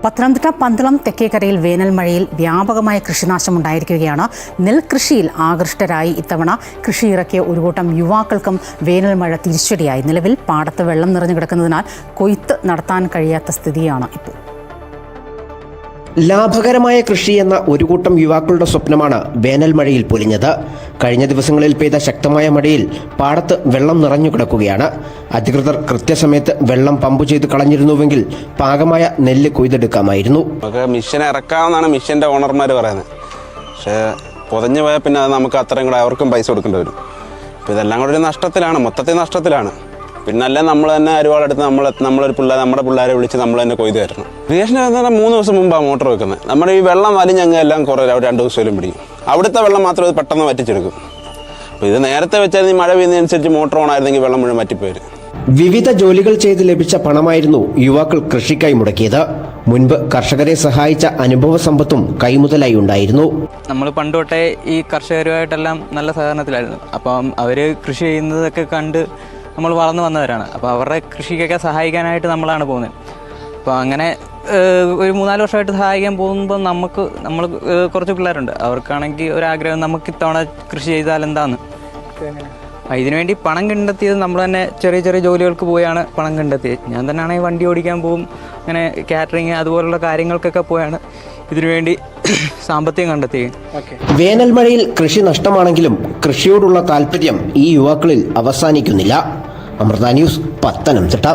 പത്തനംതിട്ട പന്തളം തെക്കേക്കരയിൽ വേനൽ മഴയിൽ വ്യാപകമായ കൃഷിനാശമുണ്ടായിരിക്കുകയാണ്. നെൽകൃഷിയിൽ ആകൃഷ്ടരായി ഇത്തവണ കൃഷി ഇറക്കിയ ഒരു കൂട്ടം യുവാക്കൾക്കും വേനൽ മഴ തിരിച്ചടിയായി. നിലവിൽ പാടത്ത് വെള്ളം നിറഞ്ഞു കിടക്കുന്നതിനാൽ കൊയ്ത്ത് നടത്താൻ കഴിയാത്ത സ്ഥിതിയാണ് ഇപ്പോൾ. ലാഭകരമായ കൃഷി എന്ന ഒരു കൂട്ടം യുവാക്കളുടെ സ്വപ്നമാണ് വേനൽ മഴയിൽ പൊലിഞ്ഞത്. കഴിഞ്ഞ ദിവസങ്ങളിൽ പെയ്ത ശക്തമായ മഴയിൽ പാടത്ത് വെള്ളം നിറഞ്ഞു കിടക്കുകയാണ്. അധികൃതർ കൃത്യസമയത്ത് വെള്ളം പമ്പ് ചെയ്ത് കളഞ്ഞിരുന്നുവെങ്കിൽ പാകമായ നെല്ല് കൊയ്തെടുക്കാമായിരുന്നു. മിഷൻ ഇറക്കാമെന്നാണ് മിഷന്റെ ഓണർമാർ പറയുന്നത്. പക്ഷേ പൊതഞ്ഞു പോയാൽ പിന്നെ അത് നമുക്ക് അത്രയും കൂടെ അവർക്കും പൈസ കൊടുക്കേണ്ടി വരും. അപ്പോൾ ഇതെല്ലാം കൂടെ ഒരു നഷ്ടത്തിലാണ്, മൊത്തത്തിൽ നഷ്ടത്തിലാണ്. പിന്നെ അല്ലേ നമ്മൾ തന്നെ അരുവാളെടുത്ത് നമ്മുടെ പിള്ളേരെ വിളിച്ച് നമ്മൾ തന്നെ കൊയ്ത് തരണം. ഇറിഗേഷൻ 3 ദിവസം മുമ്പാണ് മോട്ടർ വെക്കുന്നത്. നമ്മുടെ ഈ വെള്ളം വലിഞ്ഞങ്ങ് എല്ലാം കുറേ 2 ദിവസത്തിലും പിടിക്കും. അവിടുത്തെ വെള്ളം മാത്രം ഇത് പെട്ടെന്ന് വറ്റിച്ചെടുക്കും. അപ്പോൾ ഇത് നേരത്തെ വെച്ചാൽ ഈ മഴ പെയ്യുന്നതനുസരിച്ച് മോട്ടർ ഓണായിരുന്നെങ്കിൽ വെള്ളം മുഴുവൻ വറ്റിപ്പോരും. വിവിധ ജോലികൾ ചെയ്ത് ലഭിച്ച പണമായിരുന്നു യുവാക്കൾ കൃഷിക്കായി മുടക്കിയത്. മുൻപ് കർഷകരെ സഹായിച്ച അനുഭവ സമ്പത്തും കൈമുതലായി ഉണ്ടായിരുന്നു. നമ്മൾ പണ്ട് തൊട്ടേ ഈ കർഷകരുമായിട്ടെല്ലാം നല്ല സഹകരണത്തിലായിരുന്നു. അപ്പം അവർ കൃഷി ചെയ്യുന്നതൊക്കെ കണ്ട് നമ്മൾ വളർന്നു വന്നവരാണ്. അപ്പോൾ അവരുടെ കൃഷിക്കൊക്കെ സഹായിക്കാനായിട്ട് നമ്മളാണ് പോകുന്നത്. അപ്പോൾ അങ്ങനെ ഒരു 3-4 വർഷമായിട്ട് സഹായിക്കാൻ പോകുമ്പോൾ നമ്മൾ കുറച്ച് പിള്ളേരുണ്ട്. അവർക്കാണെങ്കിൽ ഒരാഗ്രഹം നമുക്ക് ഇത്തവണ കൃഷി ചെയ്താൽ എന്താന്ന്. ഇതിനുവേണ്ടി പണം കണ്ടെത്തിയത് നമ്മൾ തന്നെ ചെറിയ ചെറിയ ജോലികൾക്ക് പോയാണ് പണം കണ്ടെത്തിയത്. ഞാൻ തന്നെയാണെങ്കിൽ വണ്ടി ഓടിക്കാൻ പോകും, അങ്ങനെ കാറ്ററിങ് അതുപോലുള്ള കാര്യങ്ങൾക്കൊക്കെ പോയാണ് ഇതിനുവേണ്ടി സാമ്പത്തികം കണ്ടെത്തിയത്. വേനൽ മഴയിൽ കൃഷി നഷ്ടമാണെങ്കിലും കൃഷിയോടുള്ള താല്പര്യം ഈ യുവാക്കളിൽ അവസാനിക്കുന്നില്ല. അമൃത ന്യൂസ്, പത്തനംതിട്ട.